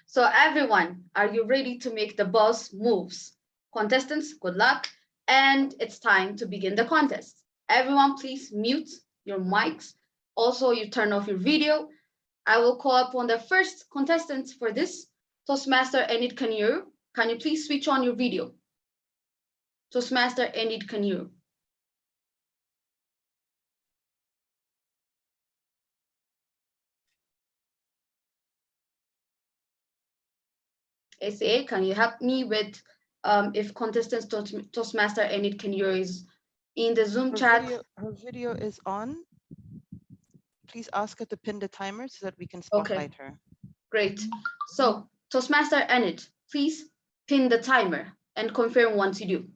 So everyone, are you ready to make the boss moves? Contestants, good luck. And it's time to begin the contest. Everyone, please mute your mics. Also, you turn off your video. I will call upon the first contestant for this, Toastmaster Enid Kanyuru. Can you please switch on your video? Toastmaster Enid Kanyuru. SA, can you help me with if contestants Toastmaster Enid Kanyuru is in the Zoom chat? Her video is on. Please ask her to pin the timer so that we can spotlight her. Great. So Toastmaster Enid, please pin the timer and confirm once you do.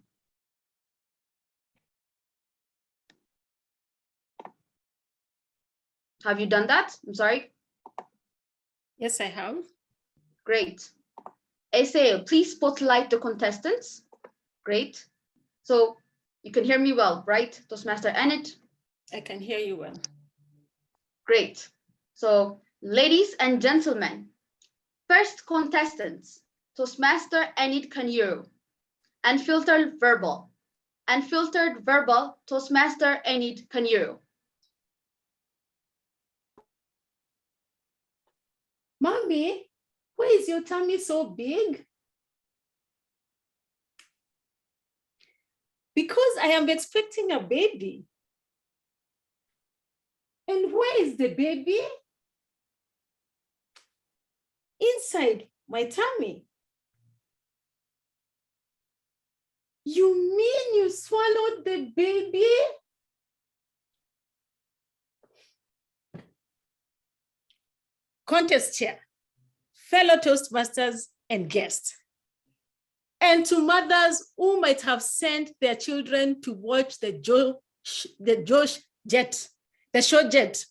Have you done that? I'm sorry. Yes, I have. Great. SA, please spotlight the contestants. Great. So you can hear me well, right, Toastmaster Enid? I can hear you well. Great. So ladies and gentlemen, first contestants, Toastmaster Enid Kanyuru, unfiltered verbal, Toastmaster Enid Kanyuru. Mommy, why is your tummy so big? Because I am expecting a baby. And where is the baby? Inside my tummy. You mean you swallowed the baby? Contest chair, fellow Toastmasters and guests, and to mothers who might have sent their children to watch the show Jet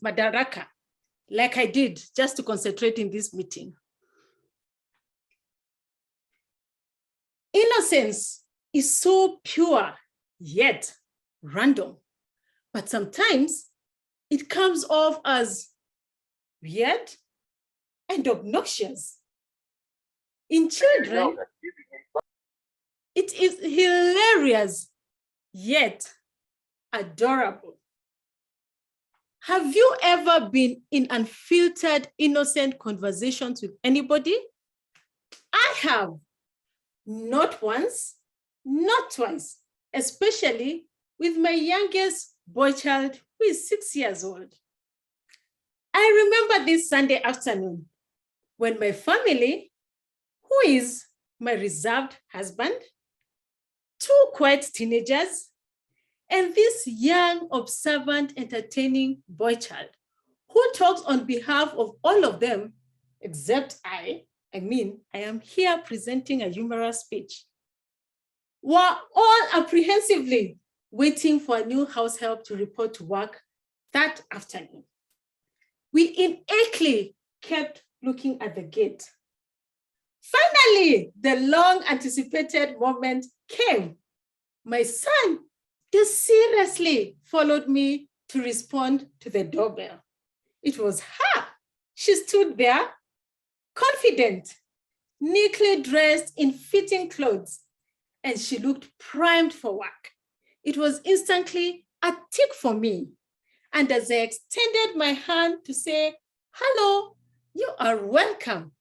Madaraka, like I did, just to concentrate in this meeting. Innocence is so pure, yet random, but sometimes it comes off as weird and obnoxious. In children, it is hilarious, yet adorable. Have you ever been in unfiltered, innocent conversations with anybody? I have, not once, not twice, especially with my youngest boy child, who is 6 years old. I remember this Sunday afternoon when my family, who is my reserved husband, 2 quiet teenagers, and this young, observant, entertaining boy child who talks on behalf of all of them, except I am here presenting a humorous speech, were all apprehensively waiting for a new house help to report to work that afternoon. We innately kept looking at the gate. Finally, the long anticipated moment came. My son just seriously followed me to respond to the doorbell. It was her. She stood there, confident, neatly dressed in fitting clothes, and she looked primed for work. It was instantly a tick for me. And as I extended my hand to say, "Hello, you are welcome,"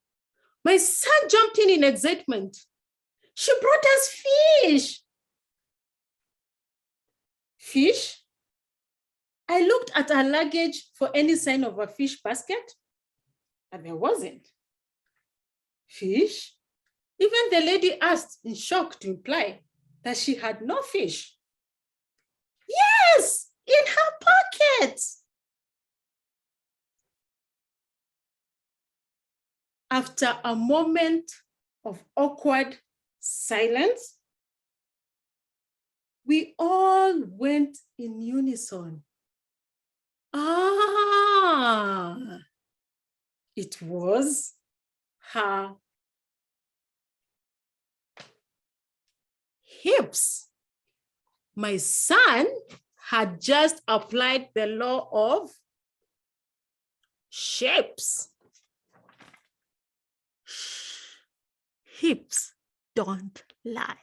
my son jumped in excitement. "She brought us fish." Fish? I looked at our luggage for any sign of a fish basket, and there wasn't. Fish? Even the lady asked in shock to imply that she had no fish. Yes, in her pocket. After a moment of awkward silence, we all went in unison. Ah, it was her hips. My son had just applied the law of shapes. hips don't lie.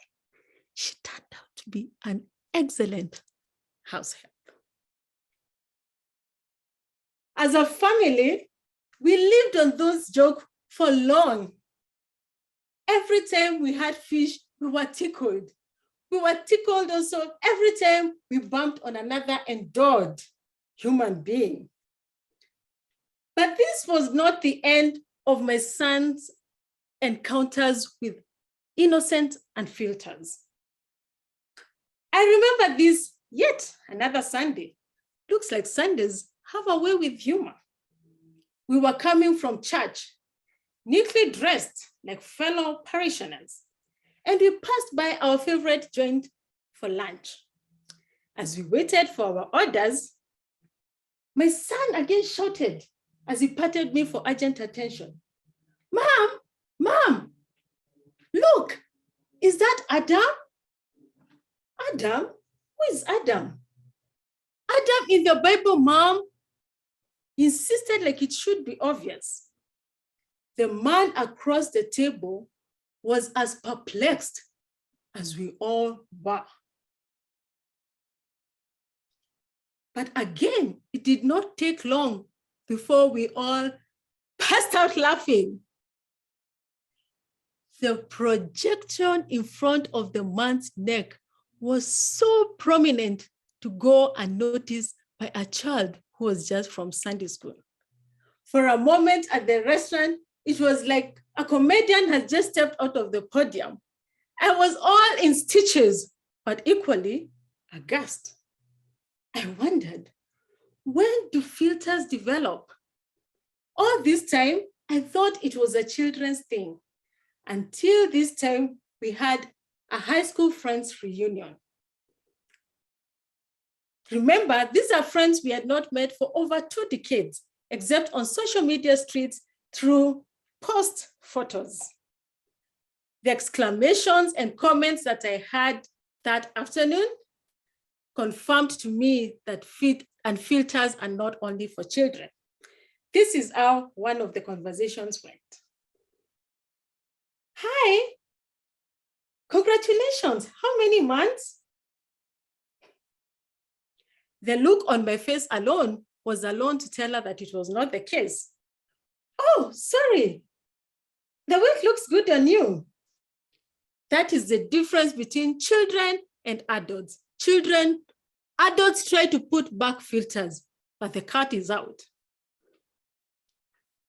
She turned out to be an excellent house help. As a family, we lived on those jokes for long. Every time we had fish, we were tickled. We were tickled also every time we bumped on another endured human being. But this was not the end of my son's encounters with innocence and filters. I remember this yet another Sunday. Looks like Sundays have a way with humor. We were coming from church, neatly dressed like fellow parishioners, and we passed by our favorite joint for lunch. As we waited for our orders, my son again shouted as he patted me for urgent attention. Mom, look, is that Adam? Adam? Who is Adam? Adam in the Bible, Mom. He insisted like it should be obvious. The man across the table was as perplexed as we all were. But again, it did not take long before we all burst out laughing. The projection in front of the man's neck was so prominent to go unnoticed by a child who was just from Sunday school. For a moment at the restaurant, it was like a comedian had just stepped out of the podium. I was all in stitches, but equally aghast. I wondered, when do filters develop? All this time, I thought it was a children's thing, until this time we had a high school friends reunion. Remember, these are friends we had not met for over 2 decades, except on social media streets through post photos. The exclamations and comments that I had that afternoon confirmed to me that filters are not only for children. This is how one of the conversations went. Hi, congratulations, how many months? The look on my face alone was alone to tell her that it was not the case. Oh, sorry, the weight looks good on you. That is the difference between children and adults. Adults try to put back filters, but the cat is out.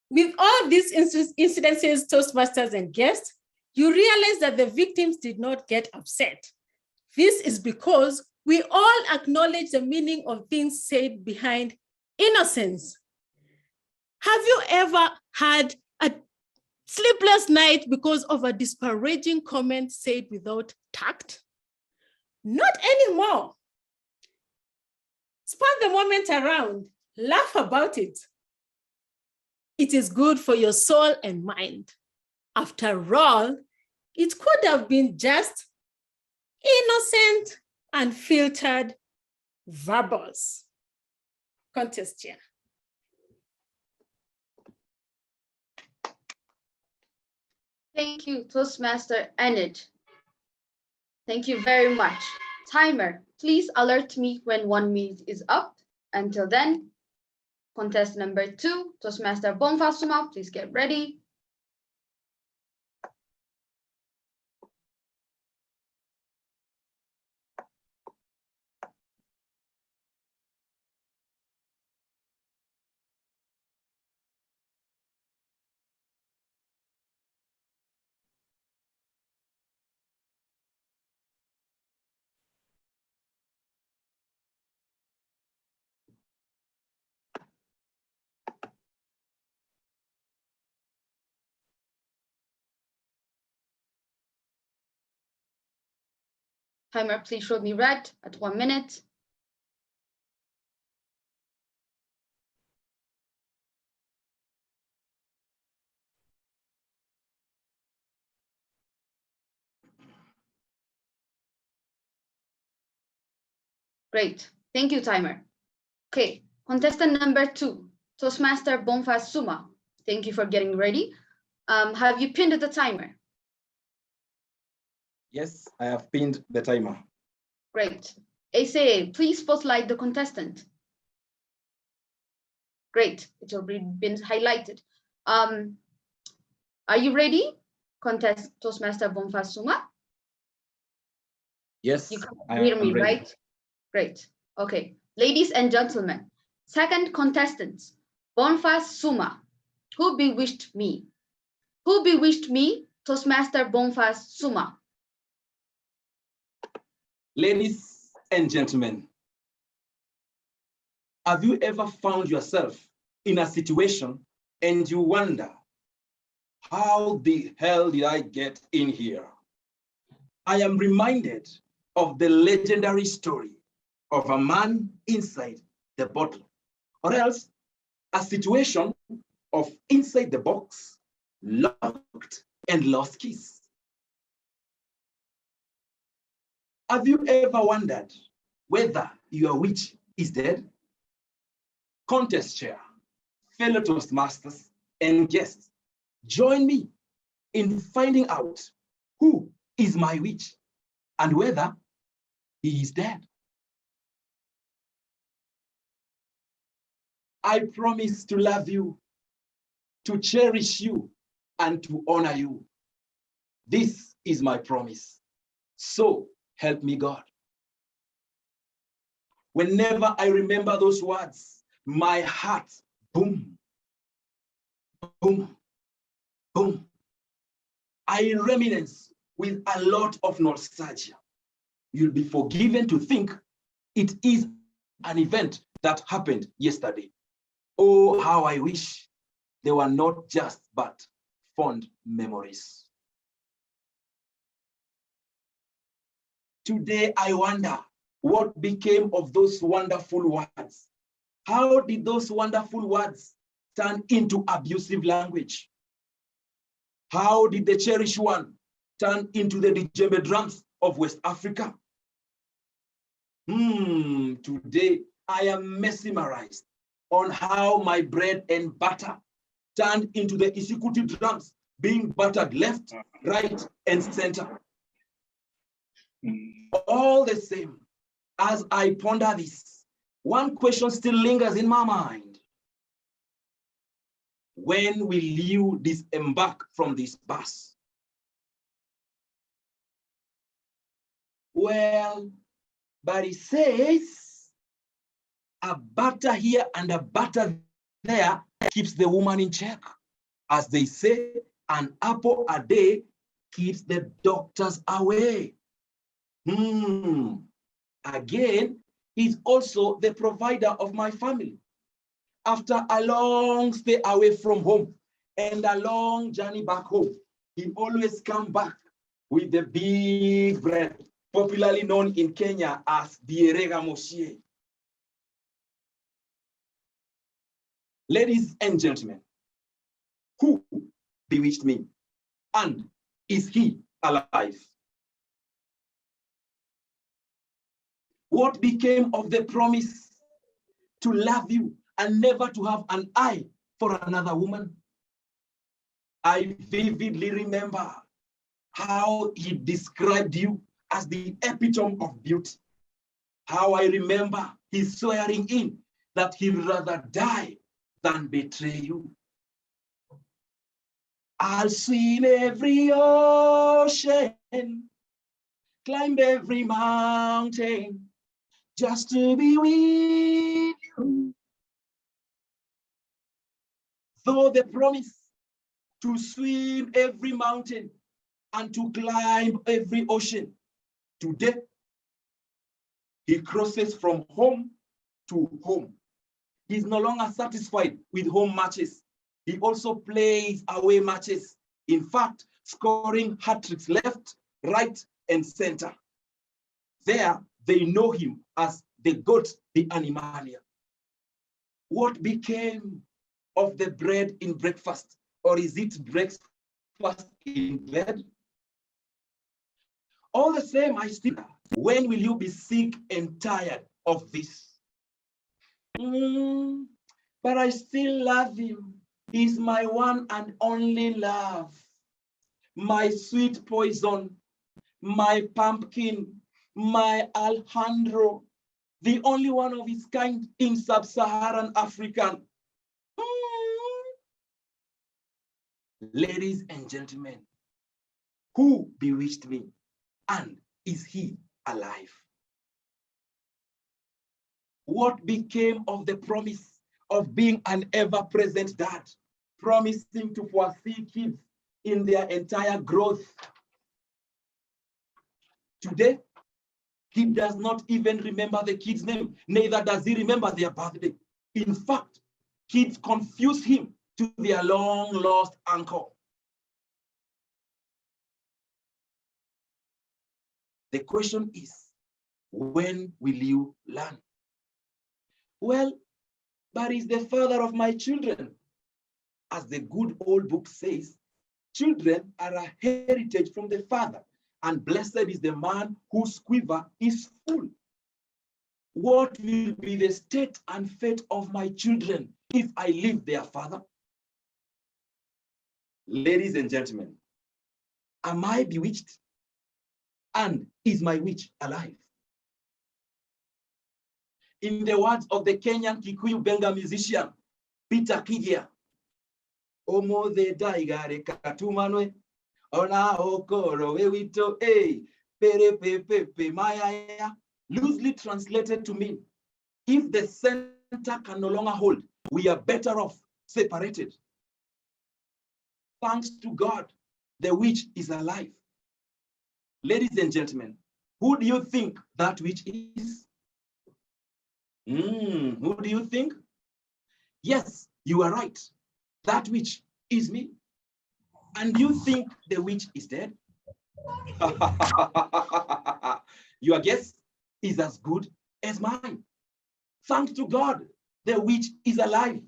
With all these incidences, Toastmasters and guests, you realize that the victims did not get upset. This is because we all acknowledge the meaning of things said behind innocence. Have you ever had a sleepless night because of a disparaging comment said without tact? Not anymore. Spun the moment around, laugh about it. It is good for your soul and mind. After all, it could have been just innocent, unfiltered verbose. Contest here. Thank you, Toastmaster Enid. Thank you very much. Timer, please alert me when 1 minute is up. Until then, contest number 2, Toastmaster Bonfasuma, please get ready. Timer, please show me red at 1 minute. Great, thank you, timer. Okay, contestant number 2, Toastmaster Bonfasuma. Thank you for getting ready. Have you pinned the timer? Yes, I have pinned the timer. Great. ACA, please spotlight the contestant. Great, it's already been highlighted. Are you ready, Toastmaster Bonfas Suma? Yes, You can I hear am me, ready. right? Great. Okay. Ladies and gentlemen, second contestant, Bonfas Suma. Who bewitched me? Who bewitched me? Toastmaster Bonfas Suma. Ladies and gentlemen, have you ever found yourself in a situation and you wonder, how the hell did I get in here? I am reminded of the legendary story of a man inside the bottle, or else a situation of inside the box, locked and lost keys. Have you ever wondered whether your witch is dead? Contest chair, fellow Toastmasters, and guests, join me in finding out who is my witch and whether he is dead. I promise to love you, to cherish you, and to honor you. This is my promise. So help me God. Whenever I remember those words, my heart, boom, boom, boom. I reminisce with a lot of nostalgia. You'll be forgiven to think it is an event that happened yesterday. Oh, how I wish they were not just but fond memories. Today, I wonder what became of those wonderful words. How did those wonderful words turn into abusive language? How did the cherished one turn into the djembe drums of West Africa? Today, I am mesmerized on how my bread and butter turned into the Isikuti drums, being buttered left, right, and center. All the same, as I ponder this, one question still lingers in my mind. When will you disembark from this bus? Well, but it says a butter here and a butter there keeps the woman in check. As they say, an apple a day keeps the doctors away. Again, he's also the provider of my family. After a long stay away from home and a long journey back home, he always comes back with the big bread, popularly known in Kenya as the Erega Moshie. Ladies and gentlemen, who bewitched me? And is he alive? What became of the promise to love you and never to have an eye for another woman? I vividly remember how he described you as the epitome of beauty. How I remember his swearing in that he'd rather die than betray you. I'll swim every ocean, climb every mountain, just to be with you. Though the promise to swim every mountain and to climb every ocean, today he crosses from home to home. He's no longer satisfied with home matches. He also plays away matches. In fact, scoring hat-tricks left, right, and center. There, they know him as the goat, the animalia. What became of the bread in breakfast? Or is it breakfast in bed? All the same, I still, when will you be sick and tired of this? But I still love him. He's my one and only love. My sweet poison, my pumpkin, my Alejandro, the only one of his kind in sub-Saharan Africa. Ladies and gentlemen, who bewitched me, and is he alive? What became of the promise of being an ever-present dad, promising to foresee kids in their entire growth? Today, he does not even remember the kid's name, neither does he remember their birthday. In fact, kids confuse him to their long-lost uncle. The question is, when will you learn? Well, but he's the father of my children. As the good old book says, children are a heritage from the father, and blessed is the man whose quiver is full. What will be the state and fate of my children if I leave their father? Ladies and gentlemen, am I bewitched? And is my witch alive? In the words of the Kenyan Kikuyu Benga musician, Peter Kigia, Omo de daigare katumanwe, ona okoro ewito, pere pepe maya, loosely translated to mean, if the center can no longer hold, we are better off separated. Thanks to God, the witch is alive. Ladies and gentlemen, who do you think that witch is? Who do you think? Yes, you are right. That witch is me. And you think the witch is dead? Your guess is as good as mine. Thanks to God, the witch is alive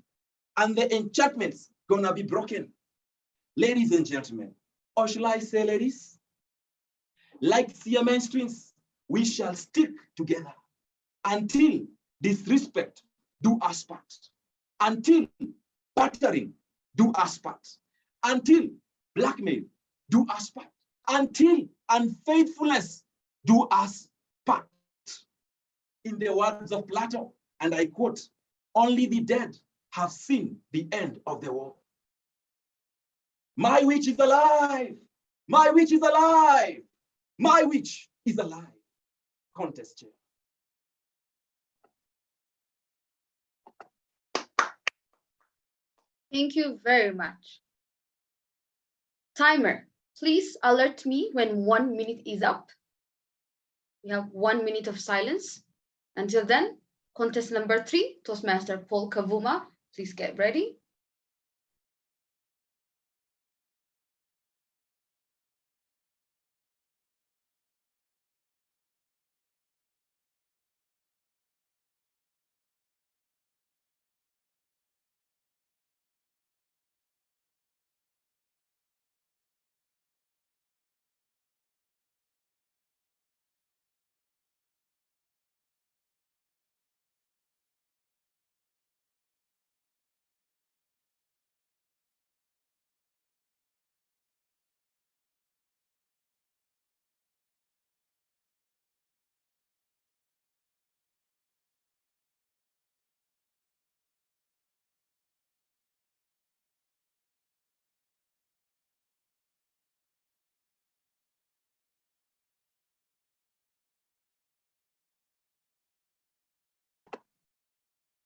and the enchantment's gonna be broken. Ladies and gentlemen, or shall I say ladies? Like Siamese twins, we shall stick together until disrespect do us part, until battering do us part, until blackmail do us part, until unfaithfulness do us part. In the words of Plato, and I quote, only the dead have seen the end of the war. My witch is alive. My witch is alive. My witch is alive. Contest chair. Thank you very much. Timer, please alert me when 1 minute is up. We have 1 minute of silence. Until then, contest number 3, Toastmaster Paul Kavuma, please get ready.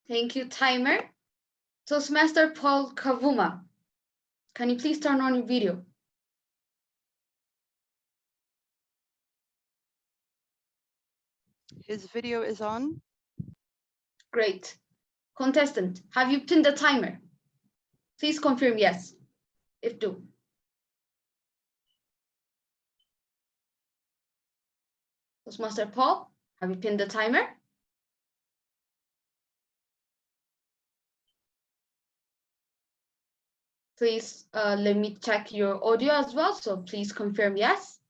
Thank you, timer. Toastmaster Paul Kavuma, can you please turn on your video? His video is on. Great. Contestant, have you pinned the timer? Please confirm yes, if do. Toastmaster Paul, have you pinned the timer? Please let me check your audio as well, so please confirm yes.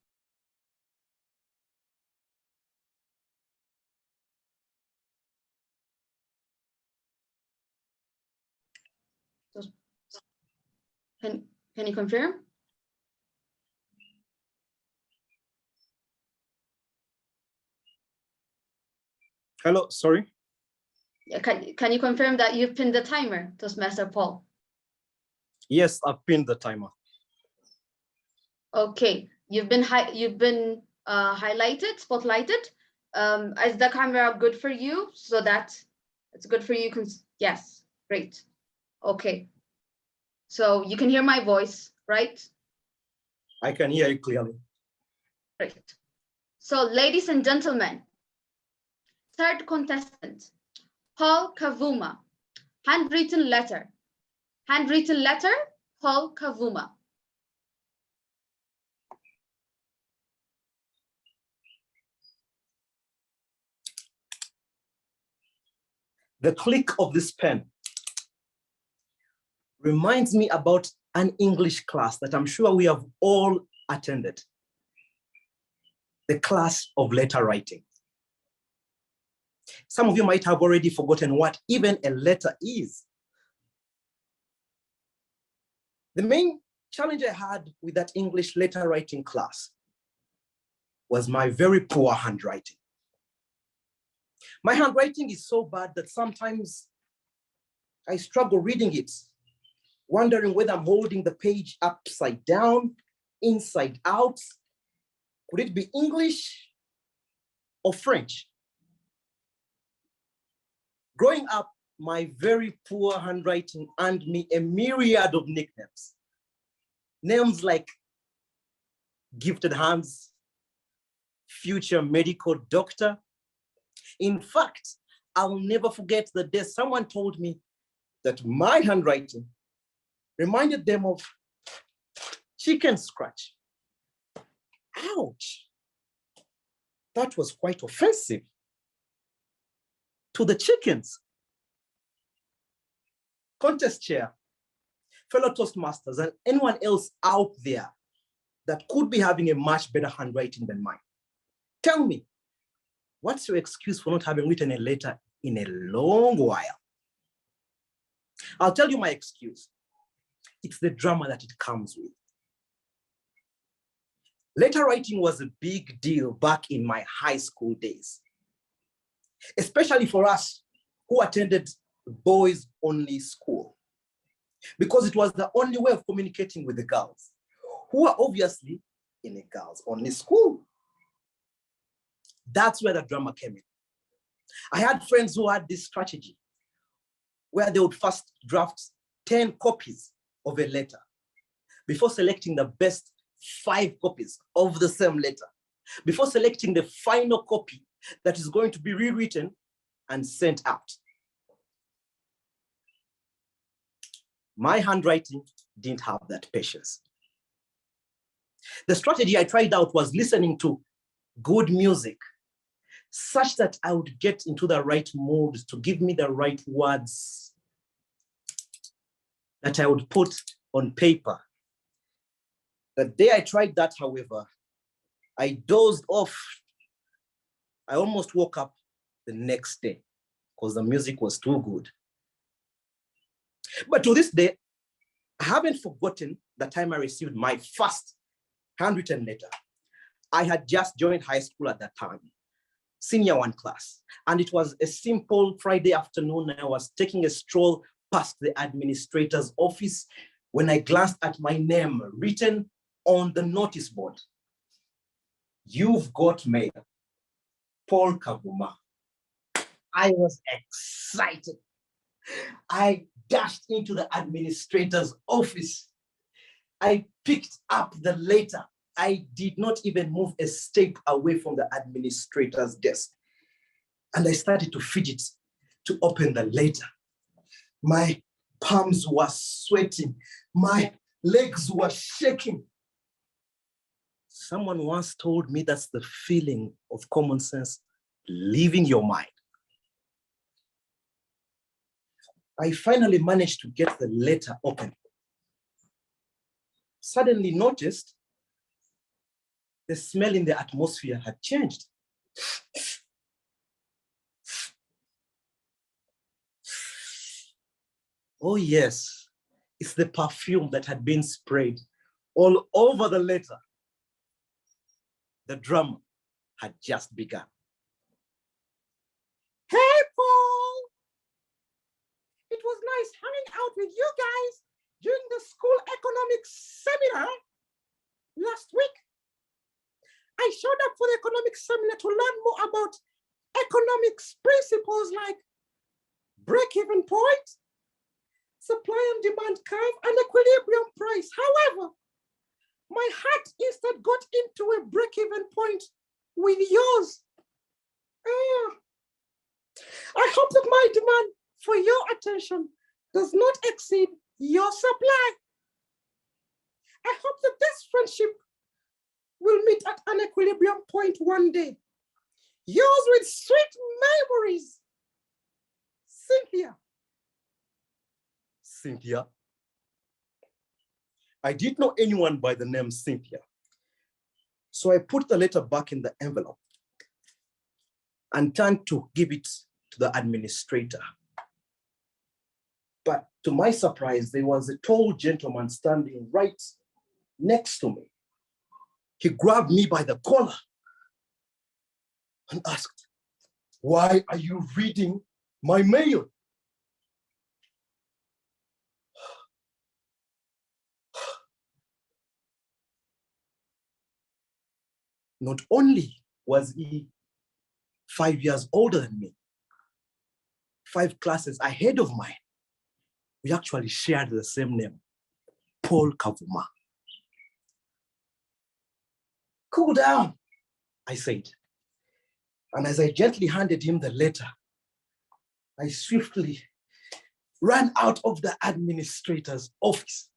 Can you confirm? Hello, sorry. Can you confirm that you've pinned the timer, Toastmaster Paul? Yes, I've pinned the timer. Okay, you've been highlighted, spotlighted. Is the camera good for you so that it's good for you? Yes, great. Okay, so you can hear my voice, right? I can hear you clearly. Great. So, ladies and gentlemen, third contestant, Paul Kavuma, handwritten letter. Handwritten letter, Paul Kavuma. The click of this pen reminds me about an English class that I'm sure we have all attended. The class of letter writing. Some of you might have already forgotten what even a letter is. The main challenge I had with that English letter writing class was my very poor handwriting. My handwriting is so bad that sometimes I struggle reading it, wondering whether I'm holding the page upside down, inside out. Could it be English or French? Growing up, my very poor handwriting earned me a myriad of nicknames. Names like Gifted Hands, Future Medical Doctor. In fact, I'll never forget the day someone told me that my handwriting reminded them of chicken scratch. Ouch. That was quite offensive to the chickens. Contest chair, fellow Toastmasters, and anyone else out there that could be having a much better handwriting than mine. Tell me, what's your excuse for not having written a letter in a long while? I'll tell you my excuse. It's the drama that it comes with. Letter writing was a big deal back in my high school days, especially for us who attended boys-only school, because it was the only way of communicating with the girls, who are obviously in a girls-only school. That's where the drama came in. I had friends who had this strategy where they would first draft 10 copies of a letter before selecting the best 5 copies of the same letter, before selecting the final copy that is going to be rewritten and sent out. My handwriting didn't have that patience. The strategy I tried out was listening to good music, such that I would get into the right mood to give me the right words that I would put on paper. The day I tried that, however, I dozed off. I almost woke up the next day because the music was too good. But to this day, I haven't forgotten the time I received my first handwritten letter. I had just joined high school at that time, senior 1 class, and it was a simple Friday afternoon. I was taking a stroll past the administrator's office when I glanced at my name written on the notice board. You've got mail, Paul Kavuma. I was excited. I dashed into the administrator's office. I picked up the letter. I did not even move a step away from the administrator's desk. And I started to fidget to open the letter. My palms were sweating. My legs were shaking. Someone once told me that's the feeling of common sense leaving your mind. I finally managed to get the letter open. Suddenly noticed the smell in the atmosphere had changed. Oh yes, it's the perfume that had been sprayed all over the letter. The drama had just begun. was nice hanging out with you guys during the school economics seminar last week. I showed up for the economics seminar to learn more about economics principles like break-even point, supply and demand curve, and equilibrium price. However, my heart instead got into a break-even point with yours. I hope that my demand for your attention does not exceed your supply. I hope that this friendship will meet at an equilibrium point one day. Yours with sweet memories, Cynthia. Cynthia? I didn't know anyone by the name Cynthia. So I put the letter back in the envelope and turned to give it to the administrator. But to my surprise, there was a tall gentleman standing right next to me. He grabbed me by the collar and asked, "Why are you reading my mail?" Not only was he 5 years older than me, 5 classes ahead of mine, we actually shared the same name, Paul Kavuma. "Cool down," I said. And as I gently handed him the letter, I swiftly ran out of the administrator's office,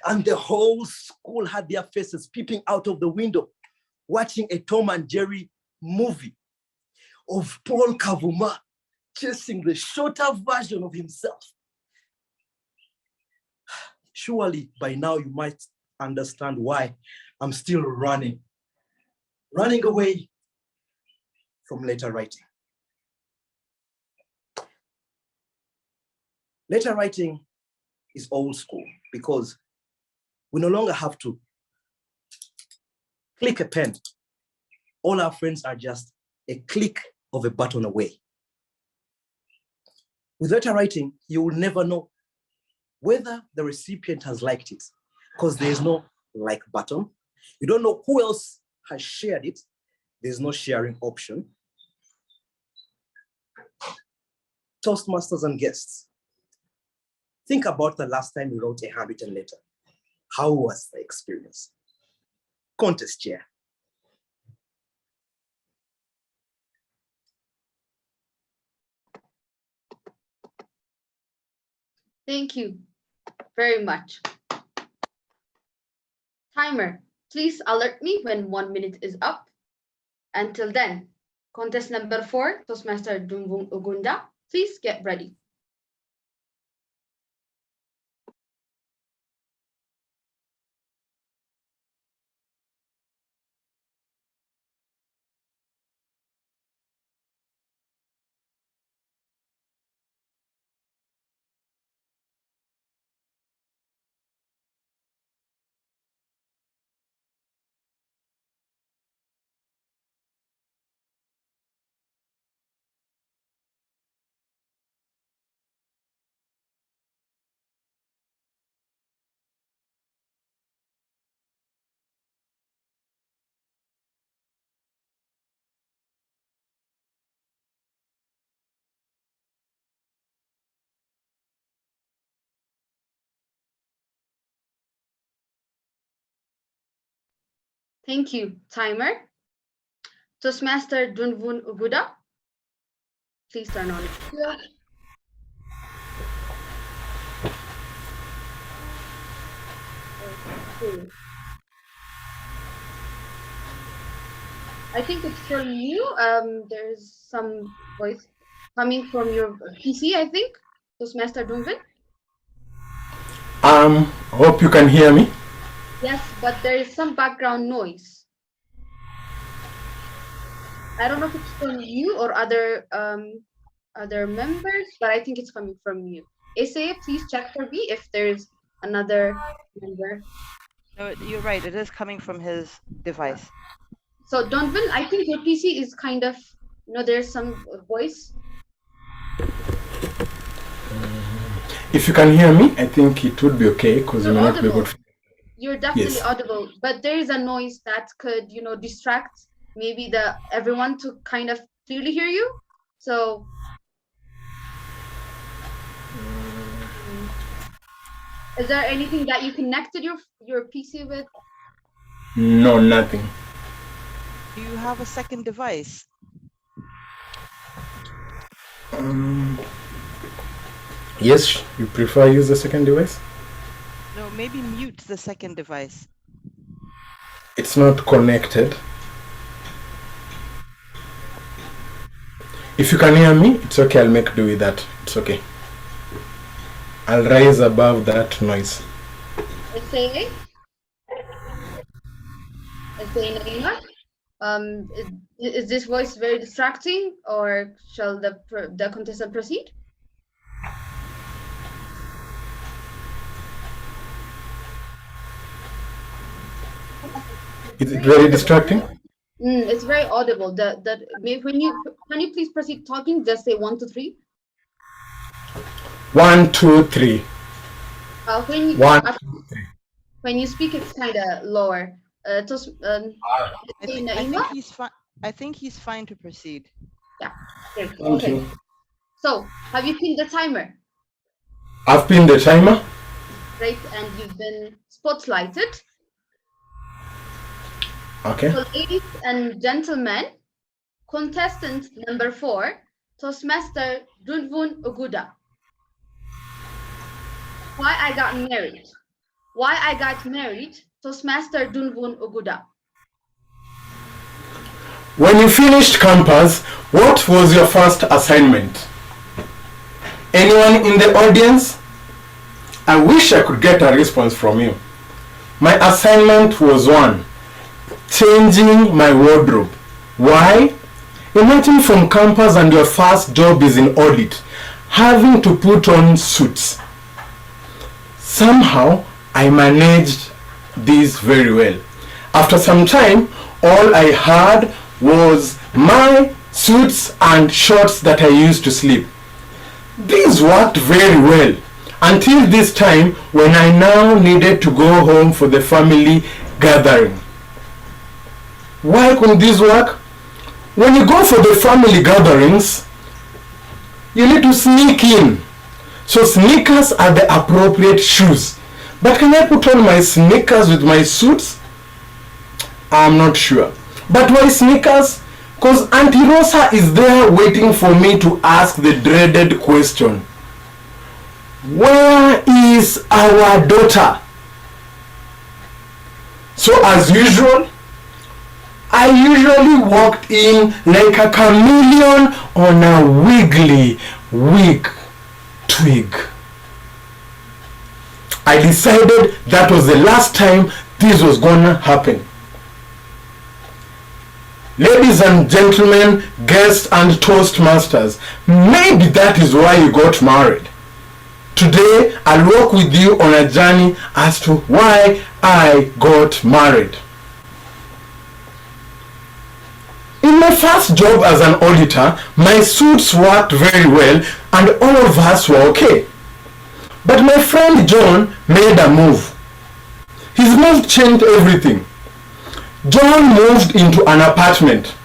and the whole school had their faces peeping out of the window, watching a Tom and Jerry movie of Paul Kavuma chasing the shorter version of himself. Surely by now you might understand why I'm still running away from letter writing. Letter writing is old school because we no longer have to click a pen. All our friends are just a click of a button away. With letter writing, you will never know whether the recipient has liked it because there's no like button. You don't know who else has shared it. There's no sharing option. Toastmasters and guests, think about the last time you wrote a handwritten letter. How was the experience? Contest chair. Thank you very much. Timer, please alert me when 1 minute is up. Until then, contest number 4, Toastmaster Dumvung Ugunda, please get ready. Thank you, timer. Toastmaster Dunvun Uguda, please turn on your video. Okay. I think it's from you. There's some voice coming from your PC, I think. Toastmaster Dunvun. Hope you can hear me. Yes, but there is some background noise. I don't know if it's from you or other members, but I think it's coming from you. Asa, please check for me if there's another member. No, you're right. It is coming from his device. So Donvin, I think your PC is kind of, there's some voice. If you can hear me, I think it would be okay because you You're may not be able audible. to. You're definitely Yes. audible, but there is a noise that could, distract maybe everyone to kind of clearly hear you. So, is there anything that you connected your PC with? No, nothing. Do you have a second device? Yes, you prefer use the second device? No, maybe mute the second device. It's not connected. If you can hear me, it's okay. I'll make do with that. It's okay. I'll rise above that noise. Say Naima. Is this voice very distracting, or shall the contestant proceed? Is it very distracting? It's very audible. Can you please proceed talking? Just say 1, 2, 3. 1, 2, 3. When you 1, 2, 3. when you speak, it's kind of lower. I Say think Naima. he's fine. I think he's fine to proceed. Great. Thank Okay. you. So, have you pinned the timer? I've pinned the timer. Right, and you've been spotlighted. Okay. So, ladies and gentlemen, contestant number 4, Toastmaster Dunvun Oguda. Why I got married? Why I got married? Toastmaster Dunvun Oguda. When you finished campus, what was your first assignment? Anyone in the audience? I wish I could get a response from you. My assignment was 1. Changing my wardrobe. Why? Imagine from campus and your first job is in audit, having to put on suits. Somehow, I managed this very well. After some time, all I had was my suits and shorts that I used to sleep. These worked very well until this time when I now needed to go home for the family gathering. Why couldn't this work? When you go for the family gatherings, you need to sneak in. So sneakers are the appropriate shoes. But can I put on my sneakers with my suits? I'm not sure. But why sneakers? Because Auntie Rosa is there waiting for me to ask the dreaded question. Where is our daughter? So as usual, I usually walked in like a chameleon on a wiggly wig twig. I decided that was the last time this was gonna happen. Ladies and gentlemen, guests and Toastmasters, maybe that is why you got married. Today, I'll walk with you on a journey as to why I got married. In my first job as an auditor, my suits worked very well and all of us were okay. But my friend John made a move. His move changed everything. John moved into an apartment.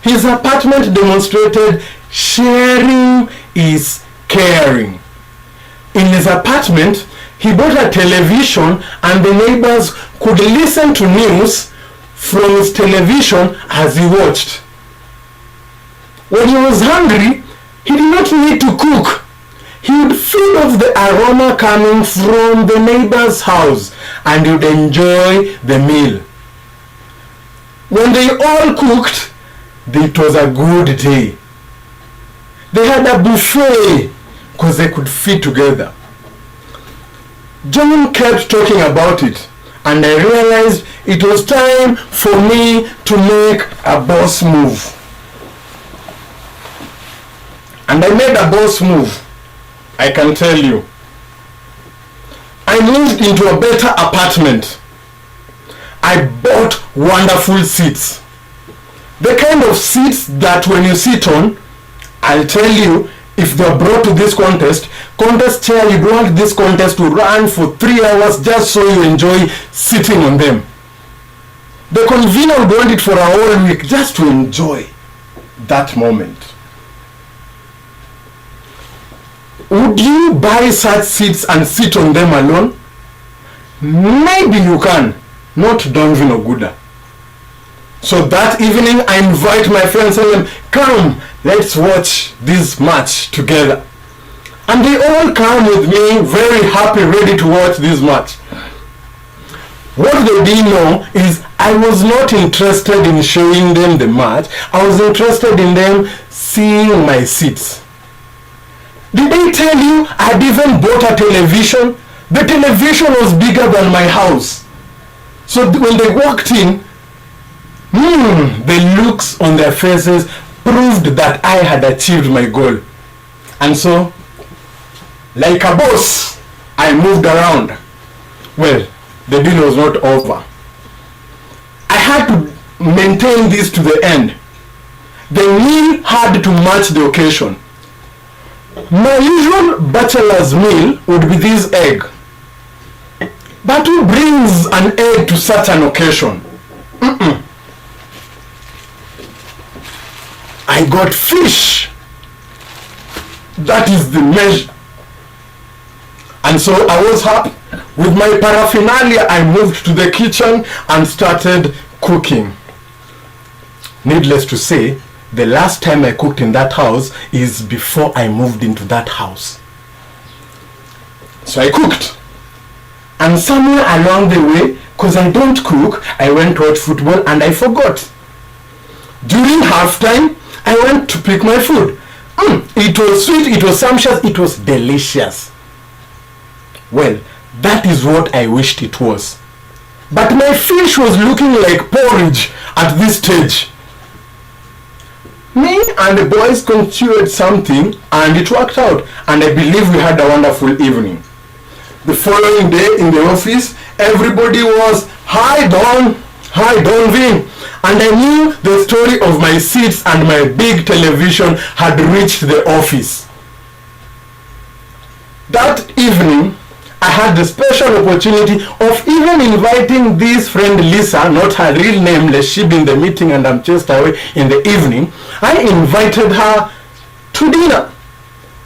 His apartment demonstrated sharing is caring. In his apartment, he bought a television and the neighbors could listen to news from his television as he watched. When he was hungry, he did not need to cook. He would feed off the aroma coming from the neighbor's house and would enjoy the meal. When they all cooked, it was a good day. They had a buffet because they could feed together. John kept talking about it, and I realized it was time for me to make a boss move. And I made a boss move, I can tell you. I moved into a better apartment. I bought wonderful seats. The kind of seats that when you sit on, I'll tell you, If they are brought to this contest chair, you'd want this contest to run for 3 hours just so you enjoy sitting on them. The convener would want it for a whole week just to enjoy that moment. Would you buy such seats and sit on them alone? Maybe you can, not Don Vinoguda. So that evening, I invite my friends and tell them, come, let's watch this match together. And they all come with me, very happy, ready to watch this match. What they didn't know is I was not interested in showing them the match. I was interested in them seeing my seats. Did I tell you I had even bought a television? The television was bigger than my house. So when they walked in, the looks on their faces proved that I had achieved my goal. And so, like a boss, I moved around. Well, the deal was not over. I had to maintain this to the end. The meal had to match the occasion. My usual bachelor's meal would be this egg. But who brings an egg to such an occasion? I got fish. That is the measure. And so I was happy. With my paraphernalia, I moved to the kitchen and started cooking. Needless to say, the last time I cooked in that house is before I moved into that house. So I cooked. And somewhere along the way, because I don't cook, I went to watch football and I forgot. During halftime, I went to pick my food. It was sweet, it was sumptuous, it was delicious. Well, that is what I wished it was. But my fish was looking like porridge at this stage. Me and the boys construed something and it worked out, and I believe we had a wonderful evening. The following day in the office, everybody was, hi Don Vin. And I knew the story of my seats and my big television had reached the office. That evening, I had the special opportunity of even inviting this friend Lisa, not her real name, lest she be in the meeting and I'm chased away in the evening. I invited her to dinner.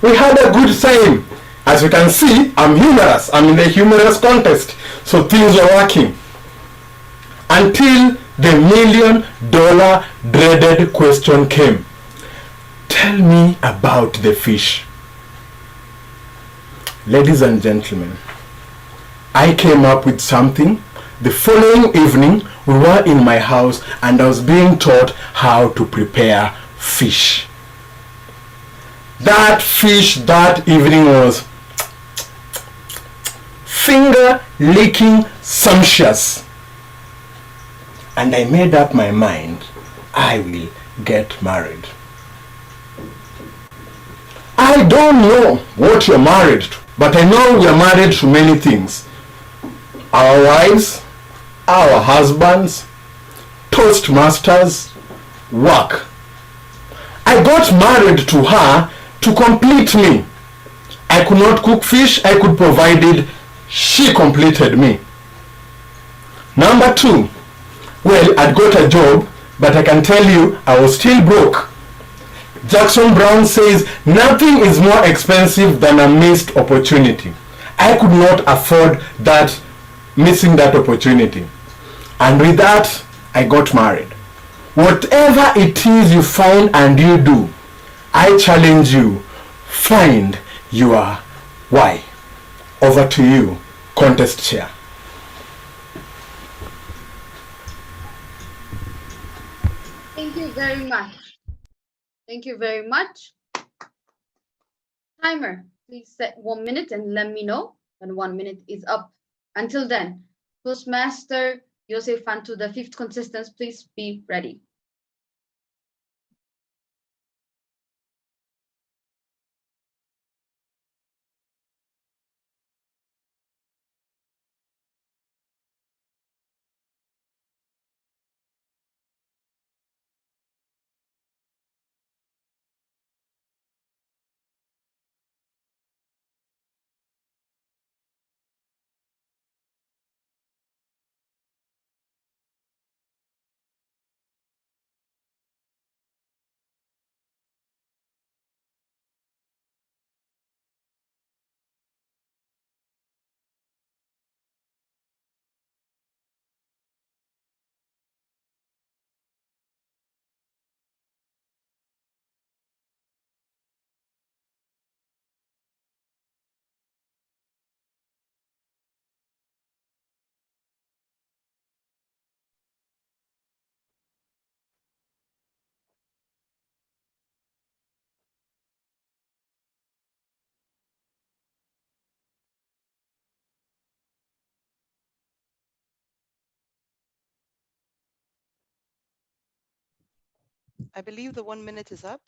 We had a good time. As you can see, I'm humorous. I'm in the humorous contest. So things are working. Until the $1 million dreaded question came. Tell me about the fish. Ladies and gentlemen, I came up with something. The following evening, we were in my house and I was being taught how to prepare fish. That fish that evening was finger-licking sumptuous. And I made up my mind, I will get married. I don't know what you're married to, but I know we are married to many things. Our wives, our husbands, Toastmasters, work. I got married to her to complete me. I could not cook fish, I could provide it, she completed me. Number 2, well, I'd got a job, but I can tell you I was still broke. Jackson Brown says nothing is more expensive than a missed opportunity. I could not afford that, missing that opportunity. And with that, I got married. Whatever it is you find and you do, I challenge you, find your why. Over to you, contest chair. Thank you very much. Thank you very much. Timer, please set 1 minute and let me know when 1 minute is up. Until then, Toastmaster Joseph Fantu, the 5th contestants, please be ready. I believe the 1 minute is up.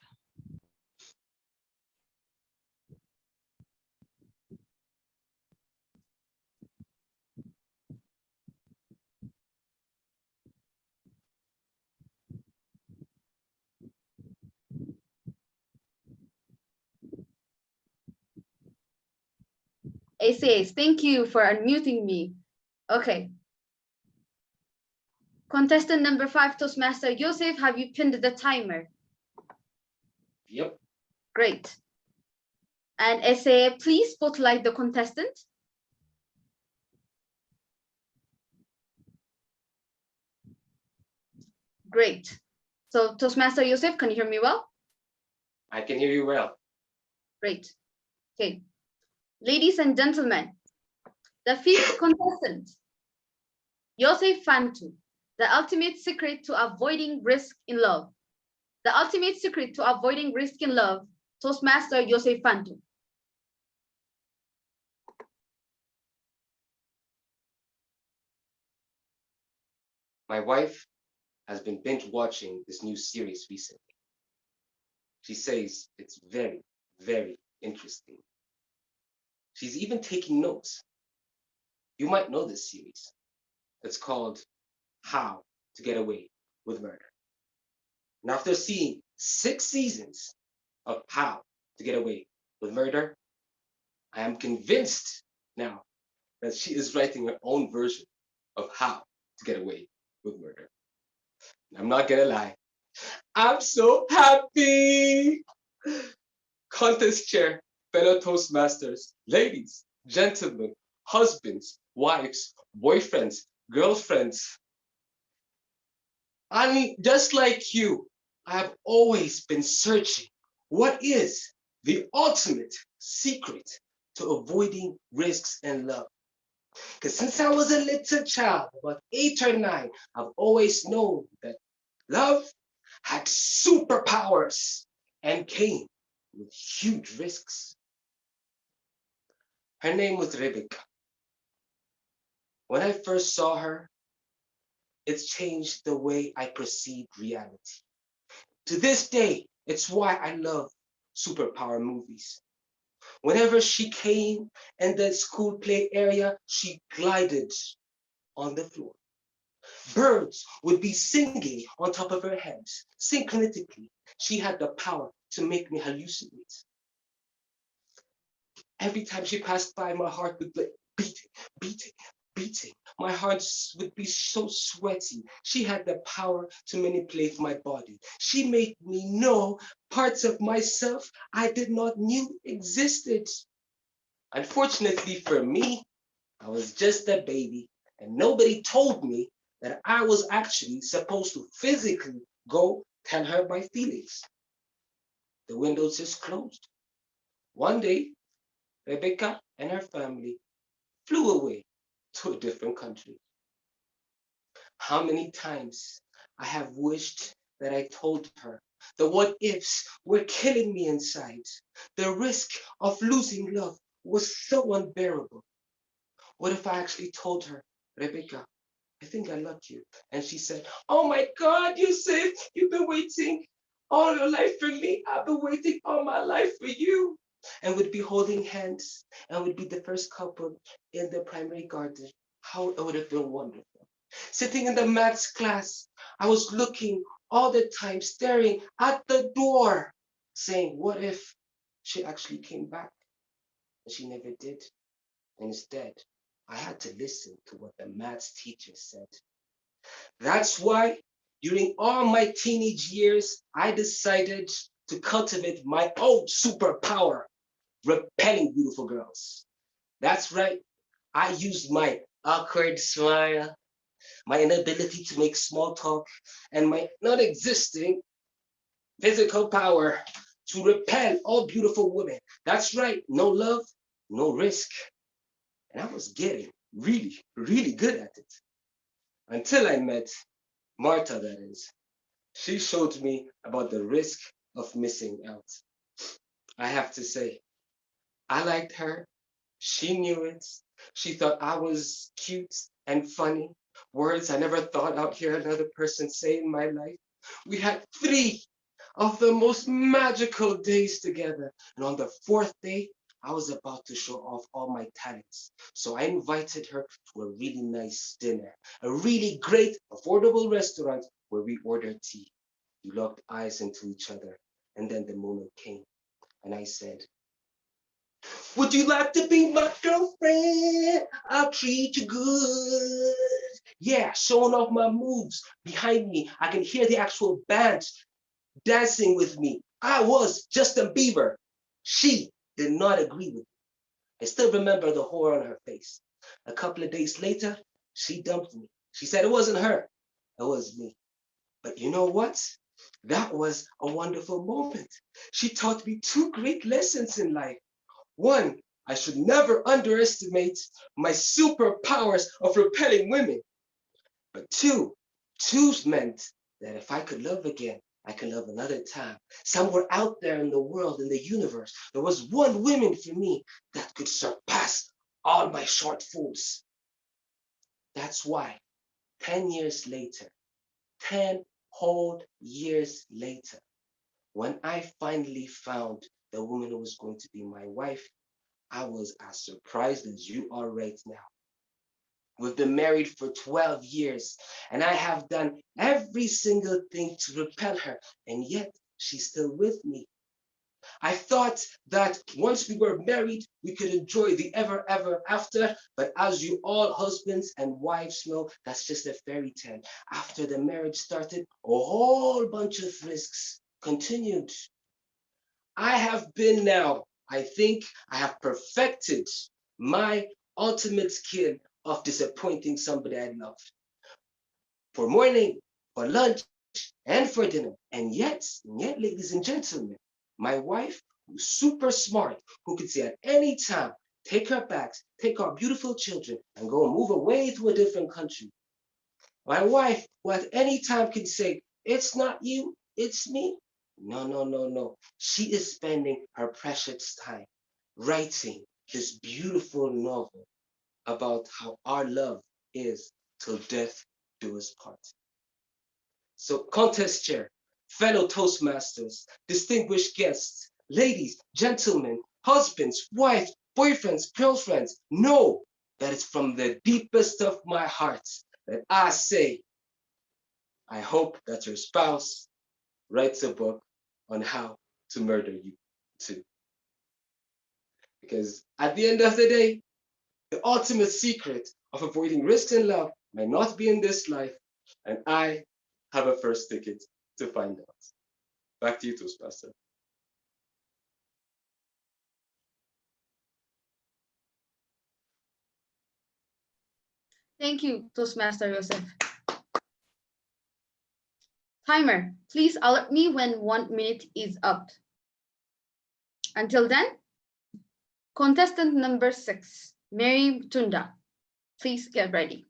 Ace, thank you for unmuting me. Okay. Contestant number 5, Toastmaster Yosef, have you pinned the timer? Yep. Great. And Ace, please spotlight the contestant. Great. So Toastmaster Yosef, can you hear me well? I can hear you well. Great. Okay. Ladies and gentlemen, the 5th contestant, Yosef Fantu, the ultimate secret to avoiding risk in love. The ultimate secret to avoiding risk in love, Toastmaster Yosef Fantu. My wife has been binge watching this new series recently. She says it's very, very interesting. She's even taking notes. You might know this series. It's called How to Get Away with Murder. And after seeing 6 seasons of How to Get Away with Murder, I am convinced now that she is writing her own version of How to Get Away with Murder. I'm not gonna lie, I'm so happy. Contest chair, fellow Toastmasters, ladies, gentlemen, husbands, wives, boyfriends, girlfriends. And just like you, I have always been searching what is the ultimate secret to avoiding risks in love. Because since I was a little child, about 8 or 9, I've always known that love had superpowers and came with huge risks. Her name was Rebecca. When I first saw her, it's changed the way I perceive reality. To this day, it's why I love superpower movies. Whenever she came in the school play area, she glided on the floor. Birds would be singing on top of her head. Synchronically, she had the power to make me hallucinate. Every time she passed by, my heart would be beating, beating, beating. My heart would be so sweaty. She had the power to manipulate my body. She made me know parts of myself I did not knew existed. Unfortunately for me, I was just a baby, and nobody told me that I was actually supposed to physically go tell her my feelings. The windows just closed. One day, Rebecca and her family flew away to a different country. How many times I have wished that I told her the what ifs were killing me inside. The risk of losing love was so unbearable. What if I actually told her, Rebecca, I think I love you. And she said, oh my God, you said you've been waiting all your life for me. I've been waiting all my life for you. And would be holding hands and would be the first couple in the primary garden. How it would have been wonderful. Sitting in the maths class, I was looking all the time, staring at the door, saying, what if she actually came back? And she never did. And instead, I had to listen to what the maths teacher said. That's why during all my teenage years, I decided to cultivate my own superpower, repelling beautiful girls. That's right. I used my awkward smile, my inability to make small talk, and my not existing physical power to repel all beautiful women. That's right. No love, no risk. And I was getting really, really good at it. Until I met Martha, that is. She showed me about the risk of missing out. I have to say, I liked her. She knew it. She thought I was cute and funny. Words I never thought I'd hear another person say in my life. We had 3 of the most magical days together. And on the fourth day, I was about to show off all my talents. So I invited her to a really nice dinner, a really great, affordable restaurant where we ordered tea. We locked eyes into each other, and then the moment came, and I said, would you like to be my girlfriend? I'll treat you good. Yeah, showing off my moves. Behind me, I can hear the actual band dancing with me. I was Justin Bieber. She did not agree with me. I still remember the horror on her face. A couple of days later, she dumped me. She said it wasn't her, it was me. But you know what? That was a wonderful moment. She taught me two great lessons in life. One, I should never underestimate my superpowers of repelling women. But two, choose meant that if I could love again, I can love another time. Somewhere out there in the world, in the universe, there was one woman for me that could surpass all my shortfalls. That's why 10 years later, 10 whole years later, when I finally found the woman who was going to be my wife, I was as surprised as you are right now. We've been married for 12 years, and I have done every single thing to repel her, and yet she's still with me. I thought that once we were married, we could enjoy the ever after, but as you all husbands and wives know, that's just a fairy tale. After the marriage started, a whole bunch of risks continued. I have been now, I think I have perfected my ultimate skill of disappointing somebody I loved. For morning, for lunch, and for dinner. And yet, ladies and gentlemen, my wife, who's super smart, who could say at any time, take her bags, take our beautiful children, and go and move away to a different country. My wife, who at any time can say, it's not you, it's me. No, no, no, no. She is spending her precious time writing this beautiful novel about how our love is till death do us part. So contest chair, fellow Toastmasters, distinguished guests, ladies, gentlemen, husbands, wives, boyfriends, girlfriends, know that it's from the deepest of my heart that I say, I hope that your spouse writes a book on how to murder you too. Because at the end of the day, the ultimate secret of avoiding risks in love may not be in this life, and I have a first ticket to find out. Back to you, Toastmaster. Thank you, Toastmaster Joseph. Timer, please alert me when 1 minute is up. Until then, contestant number 6, Mary Tunda, please get ready.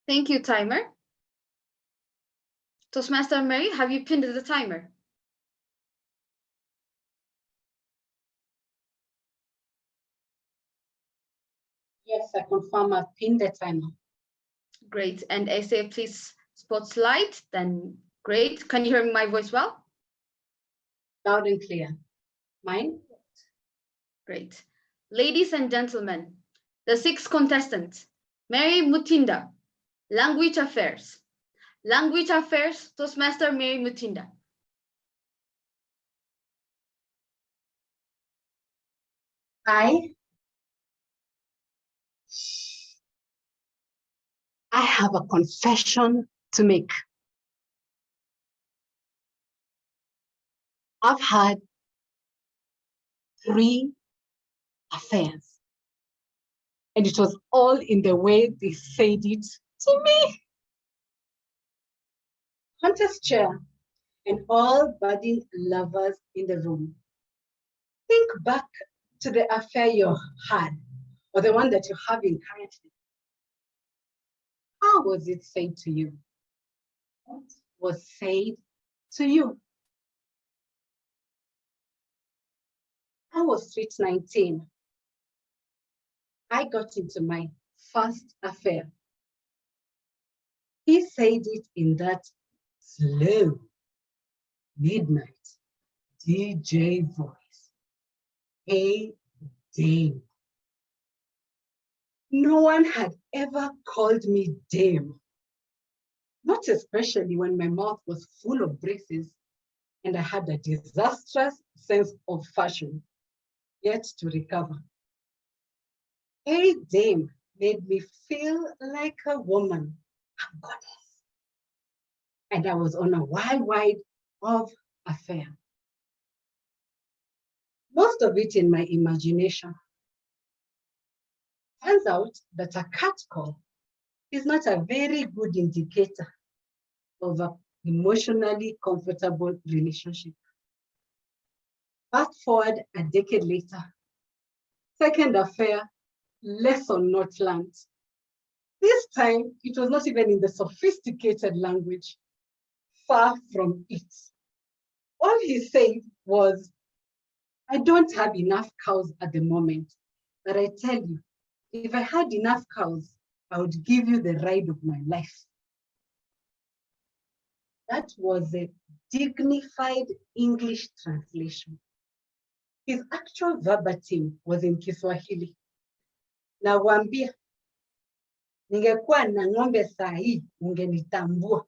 Thank you, timer. Toastmaster Mary, have you pinned the timer? Yes, I confirm I've pinned the timer. Great. And I say, please spotlight, then great. Can you hear my voice well? Loud and clear. Mine? Great. Ladies and gentlemen, the 6th contestant, Mary Mutinda, Language Affairs. Language Affairs, Toastmaster Mary Mutinda. I have a confession to make. I've had 3 affairs. And it was all in the way they said it to me. Contest chair and all budding lovers in the room. Think back to the affair you had, or the one that you're having currently. How was it said to you? What was said to you? I was sweet 19. I got into my first affair. He said it in that slow midnight DJ voice. Hey, Dame. No one had ever called me Dame. Not especially when my mouth was full of braces and I had a disastrous sense of fashion yet to recover. Hey, Dame made me feel like a woman, a goddess. And I was on a wild ride of affair. Most of it in my imagination. Turns out that a catcall is not a very good indicator of an emotionally comfortable relationship. Fast forward a decade later, second affair, lesson not learned. This time, it was not even in the sophisticated language, far from it. All he said was, I don't have enough cows at the moment, but I tell you, if I had enough cows, I would give you the ride of my life. That was a dignified English translation. His actual verbatim was in Kiswahili. Nawaambia, ningekuwa na ng'ombe saa hii, ungenitambua.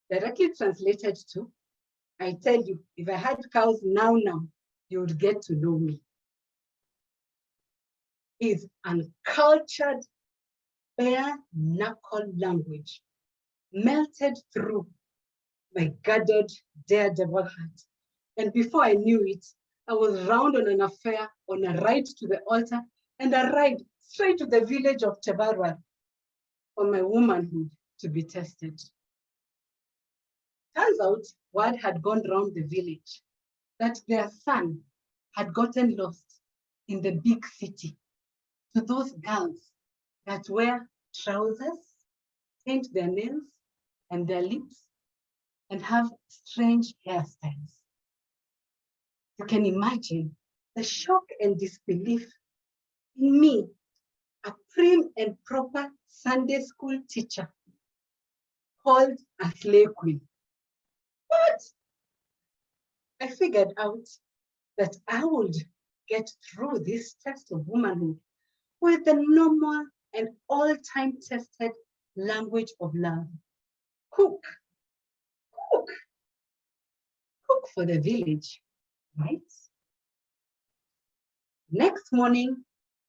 Directly translated to, I tell you, if I had cows now, you would get to know me. His uncultured, bare knuckle language melted through my guarded daredevil heart. And before I knew it, I was round on an affair, on a ride to the altar, and a ride straight to the village of Tebarwa for my womanhood to be tested. Turns out, word had gone round the village that their son had gotten lost in the big city to those girls that wear trousers, paint their nails and their lips, and have strange hairstyles. You can imagine the shock and disbelief in me, a prim and proper Sunday school teacher called a slay queen. But I figured out that I would get through this test of womanhood with the normal and all-time tested language of love. Cook, cook, cook for the village, right? Next morning,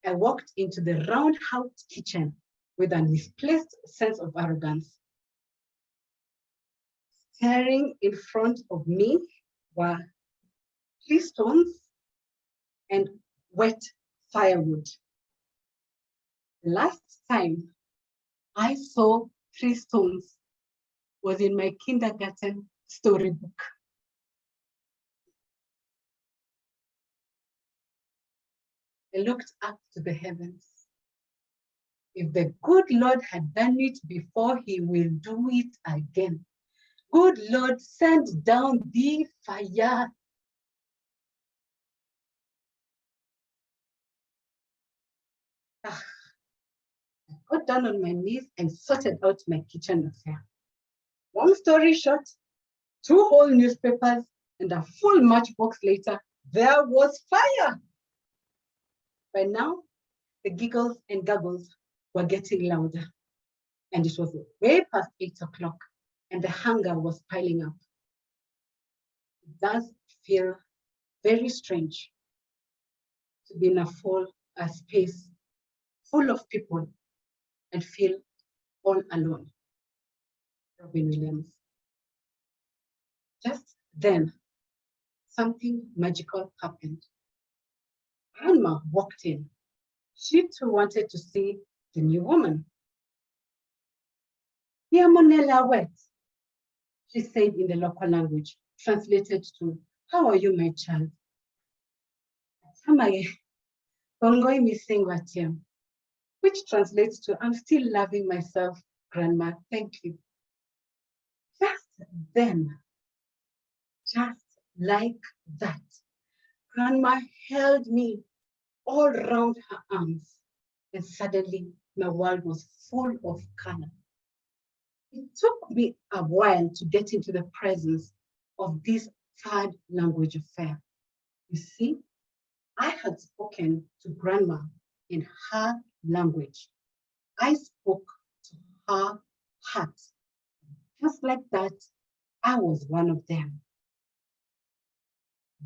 I walked into the roundhouse kitchen with a misplaced sense of arrogance. Staring in front of me were 3 stones and wet firewood. Last time I saw 3 stones was in my kindergarten storybook. I looked up to the heavens. If the good Lord had done it before, he will do it again. Good Lord, send down the fire. I got down on my knees and sorted out my kitchen affair. Long story short, 2 whole newspapers and a full matchbox later, there was fire. By now, the giggles and guggles were getting louder, and it was way past 8 o'clock, and the hunger was piling up. It does feel very strange to be in a space full of people and feel all alone. Robin Williams. Just then, something magical happened. Grandma walked in. She too wanted to see the new woman. Yamonela wet, she said in the local language, translated to, how are you, my child? Hamaye, bongoi missing watiam, which translates to, I'm still loving myself, Grandma, thank you. Just then, just like that, Grandma held me all around her arms, and suddenly my world was full of color. It took me a while to get into the presence of this third language affair. You see, I had spoken to Grandma in her language. I spoke to her heart. Just like that, I was one of them.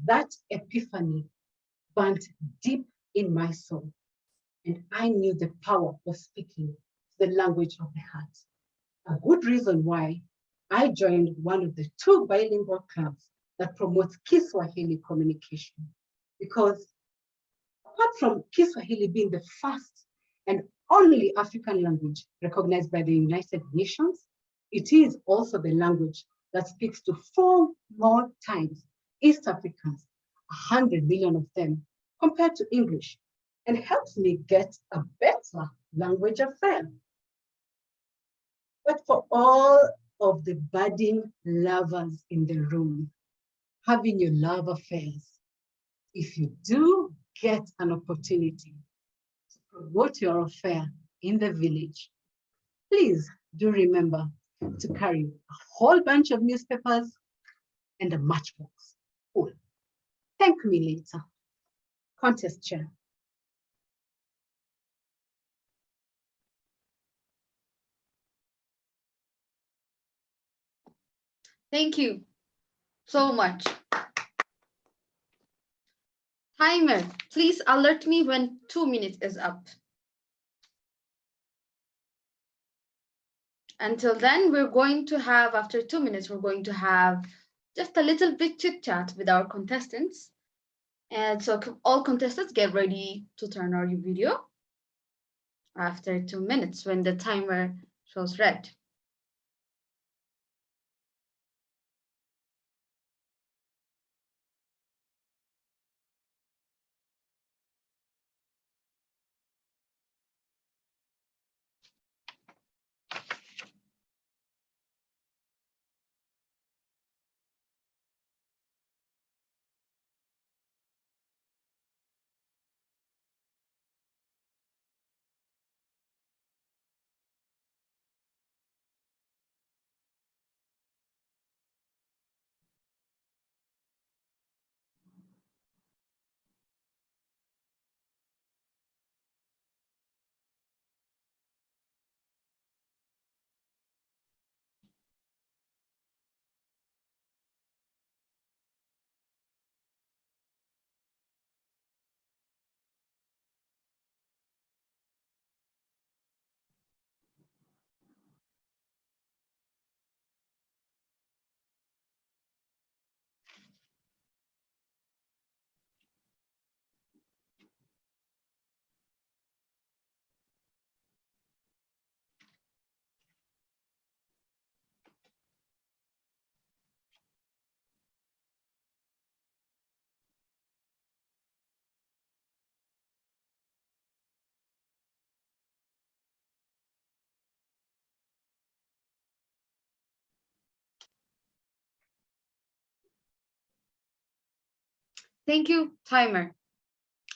That epiphany burnt deep in my soul, and I knew the power of speaking the language of the heart. A good reason why I joined one of the 2 bilingual clubs that promotes Kiswahili communication. Because apart from Kiswahili being the first and only African language recognized by the United Nations, it is also the language that speaks to 4 more times East Africans, 100 million of them, compared to English, and helps me get a better language affair. But for all of the budding lovers in the room, having your love affairs, if you do get an opportunity to promote your affair in the village, please do remember to carry a whole bunch of newspapers and a matchbox full. Thank me later. Contest chair. Thank you so much. Timer, please alert me when 2 minutes is up. Until then, we're going to have, after 2 minutes, we're going to have just a little bit chit chat with our contestants. And so all contestants get ready to turn on your video after 2 minutes when the timer shows red. Thank you, timer.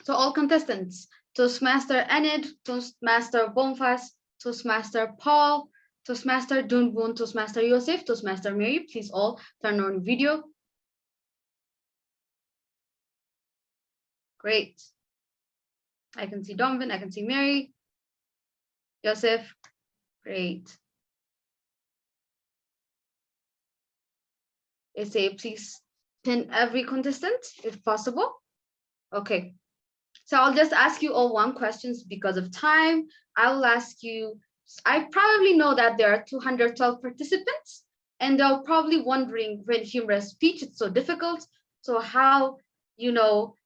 So all contestants, Toastmaster Enid, Toastmaster Bonfas, Toastmaster Paul, Toastmaster Dunbun, Toastmaster Yosef, Toastmaster Mary, please all turn on video. Great. I can see Donovan, I can see Mary. Yosef, great. Say, please pin every contestant if possible. Okay. So I'll just ask you all one question because of time. I will ask you, I probably know that there are 212 participants, and they're probably wondering when Humorous speech, it's so difficult. So how,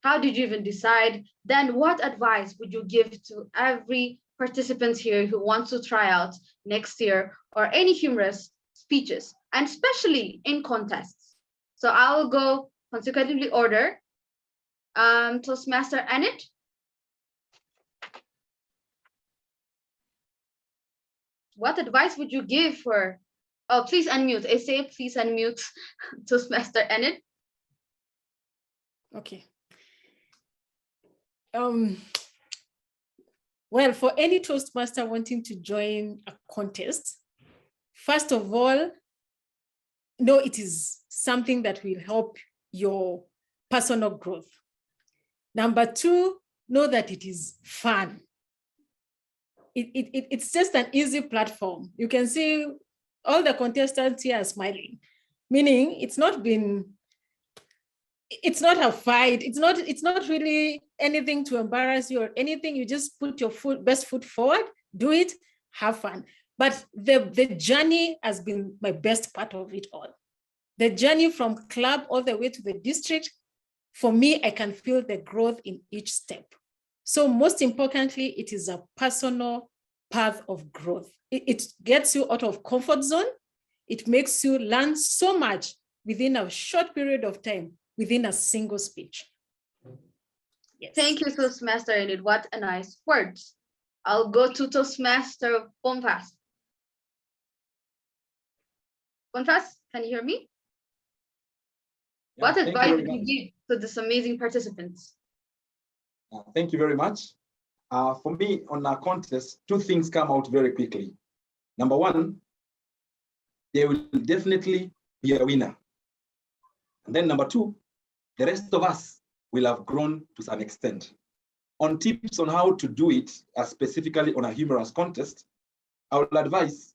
how did you even decide? Then what advice would you give to every participant here who wants to try out next year or any humorous speeches, and especially in contests? So I will go consecutively order. Toastmaster Annette. What advice would you give for, oh, please unmute. I say please unmute Toastmaster Annette. Okay. Well, for any Toastmaster wanting to join a contest, first of all, know it is something that will help your personal growth. Number two, know that it is fun. It's just an easy platform. You can see all the contestants here are smiling, meaning it's not a fight. It's not really anything to embarrass you or anything. You just put your best foot forward, do it, have fun. But the journey has been my best part of it all. The journey from club all the way to the district, for me, I can feel the growth in each step. So most importantly, it is a personal path of growth. It gets you out of comfort zone. It makes you learn so much within a short period of time, within a single speech. Yes. Thank you, Toastmaster Enid. What a nice words. I'll go to Toastmaster Bonfas. Bonfas, can you hear me? What advice would you give to these amazing participants? Thank you very much. For me, on our contest, two things come out very quickly. Number one, there will definitely be a winner. And then number two, the rest of us will have grown to some extent. On tips on how to do it, specifically on a humorous contest, I would advise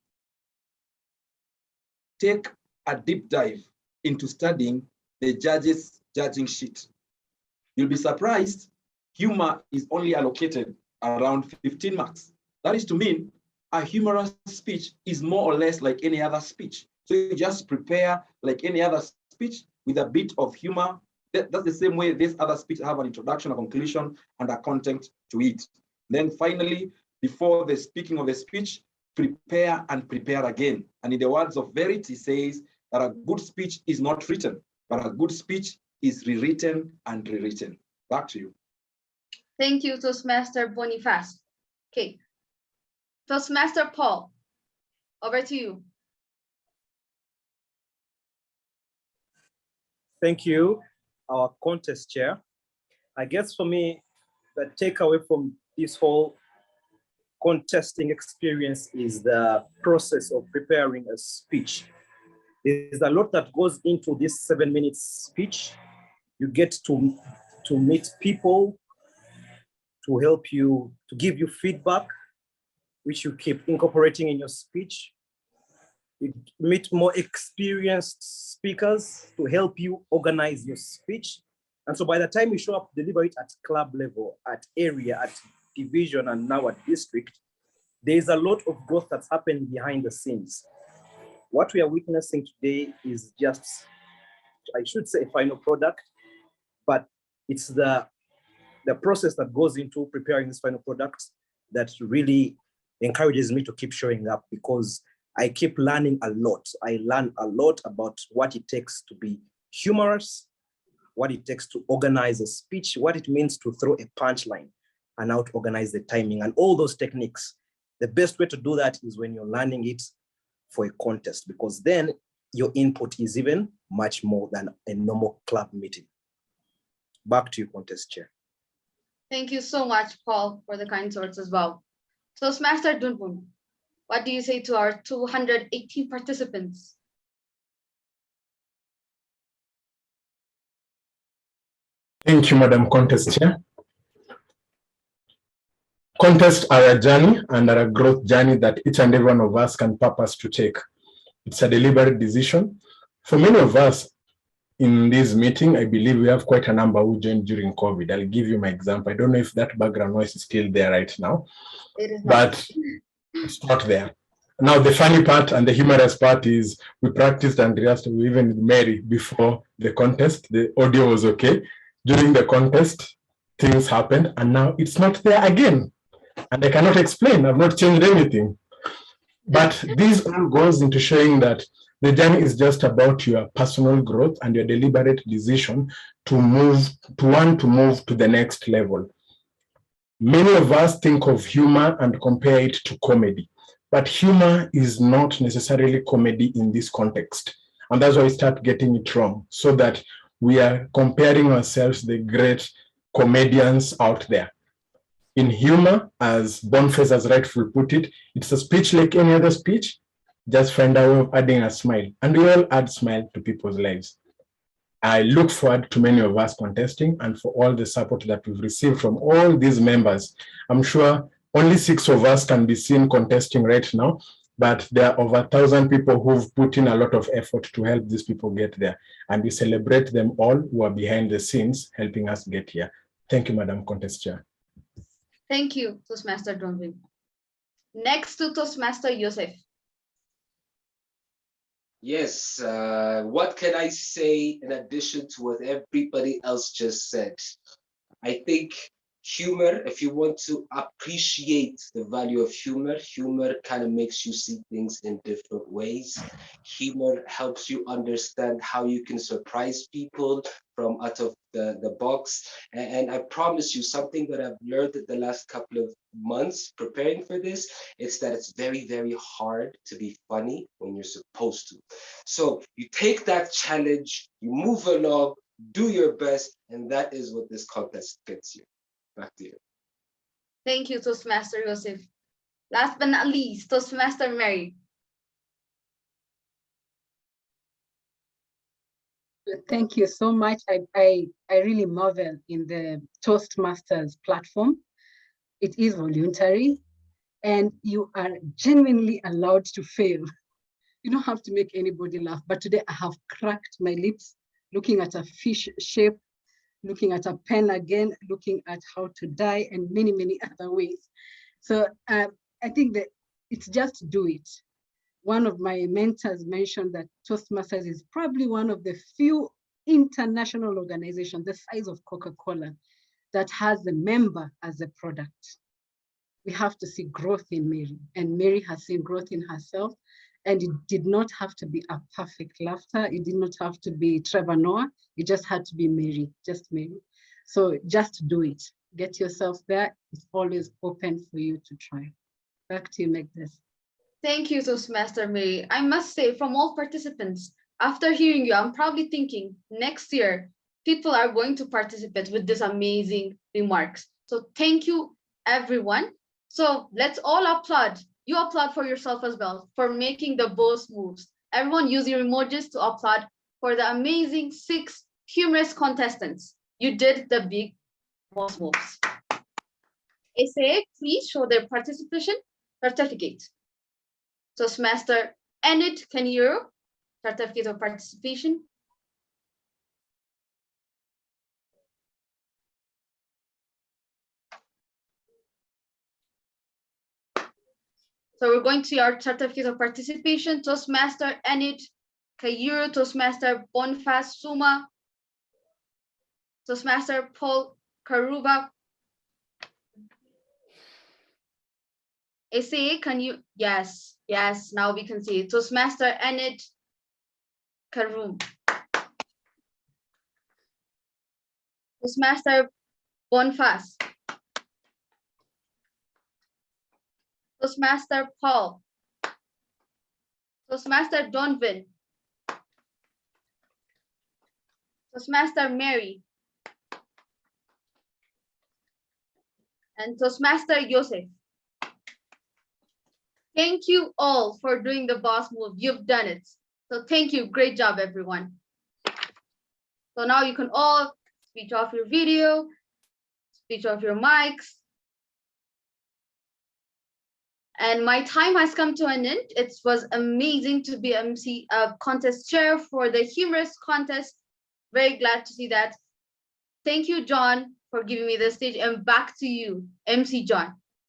take a deep dive into studying the judges' judging sheet. You'll be surprised, humor is only allocated around 15 marks. That is to mean a humorous speech is more or less like any other speech. So you just prepare like any other speech with a bit of humor. That's the same way this other speech have an introduction, a conclusion, and a content to it. Then finally, before the speaking of the speech, prepare and prepare again. And in the words of Verity says that a good speech is not written, but a good speech is rewritten and rewritten. Back to you. Thank you, Toastmaster Boniface. Okay. Toastmaster Paul, over to you. Thank you, our contest chair. I guess for me, the takeaway from this whole contesting experience is the process of preparing a speech. There's a lot that goes into this 7-minute speech. You get to meet people to help you, to give you feedback, which you keep incorporating in your speech. You meet more experienced speakers to help you organize your speech. And so by the time you show up to deliver it at club level, at area, at division, and now at district, there's a lot of growth that's happening behind the scenes. What we are witnessing today is just, I should say, a final product, but it's the process that goes into preparing this final product that really encourages me to keep showing up, because I keep learning a lot. I learn a lot about what it takes to be humorous, what it takes to organize a speech, what it means to throw a punchline, and how to organize the timing and all those techniques. The best way to do that is when you're learning it for a contest, because then your input is even much more than a normal club meeting. Back to you, contest chair. Thank you so much, Paul, for the kind words as well. Toastmaster Dunbun, what do you say to our 218 participants? Thank you, Madam Contest Chair. Contests are a journey and are a growth journey that each and every one of us can purpose to take. It's a deliberate decision. For many of us in this meeting, I believe we have quite a number who joined during COVID. I'll give you my example. I don't know if that background noise is still there right now, It is not. but it's not there. Now, the funny part and the humorous part is we practiced and rehearsed even with Mary before the contest. The audio was okay. During the contest, things happened, and now it's not there again. And I cannot explain. I've not changed anything. But this all goes into showing that the journey is just about your personal growth and your deliberate decision to want to move to the next level. Many of us think of humor and compare it to comedy, but humor is not necessarily comedy in this context. And that's why we start getting it wrong, so that we are comparing ourselves to the great comedians out there. In humor, as Boniface has rightfully put it, it's a speech like any other speech. Just find a way of adding a smile, and we all add smile to people's lives. I look forward to many of us contesting and for all the support that we've received from all these members. I'm sure only 6 of us can be seen contesting right now, but there are over 1,000 people who've put in a lot of effort to help these people get there. And we celebrate them all who are behind the scenes helping us get here. Thank you, Madam Contest Chair. Thank you, Toastmaster Donvin. Next to Toastmaster Yosef. Yes, what can I say in addition to what everybody else just said? I think humor, if you want to appreciate the value of humor, humor kind of makes you see things in different ways. Humor helps you understand how you can surprise people from out of the box. And I promise you, something that I've learned in the last couple of months preparing for this, it's that it's very, very hard to be funny when you're supposed to. So you take that challenge, you move along, do your best, and that is what this contest gets you. Back to you. Thank you, Toastmaster Yosef. Last but not least, Toastmaster Mary. Thank you so much. I really marvel in the Toastmasters platform. It is voluntary, and you are genuinely allowed to fail. You don't have to make anybody laugh. But today I have cracked my lips looking at a fish shape, looking at a pen again, looking at how to die, and many, many other ways. So I think that it's just do it. One of my mentors mentioned that Toastmasters is probably one of the few international organizations the size of Coca-Cola that has a member as a product. We have to see growth in Mary, and Mary has seen growth in herself. And it did not have to be a perfect laughter. It did not have to be Trevor Noah. It just had to be Mary, just Mary. So just do it. Get yourself there. It's always open for you to try. Back to you, Megdes. Thank you, Toastmaster Mary. I must say, from all participants, after hearing you, I'm probably thinking next year, people are going to participate with these amazing remarks. So thank you, everyone. So let's all applaud. You applaud for yourself as well for making the boss moves. Everyone use your emojis to applaud for the amazing 6 humorous contestants. You did the big boss moves. SA, please show their participation certificate. Toastmaster Enid Kanyuro, certificate of participation. So we're going to your certificate of participation. Toastmaster Enid Kayuru, Toastmaster Boniface Suma, Toastmaster Paul Karuba. SA, can you? Yes, now we can see it. Toastmaster Enid Karum. Toastmaster Boniface. Toastmaster Paul. Toastmaster Donvin. Toastmaster Mary. And Toastmaster Yosef. Thank you all for doing the boss move. You've done it. So thank you. Great job, everyone. So now you can all switch off your video, switch off your mics. And my time has come to an end. It was amazing to be MC contest chair for the Humorous contest. Very glad to see that. Thank you, John, for giving me the stage. And back to you, MC John.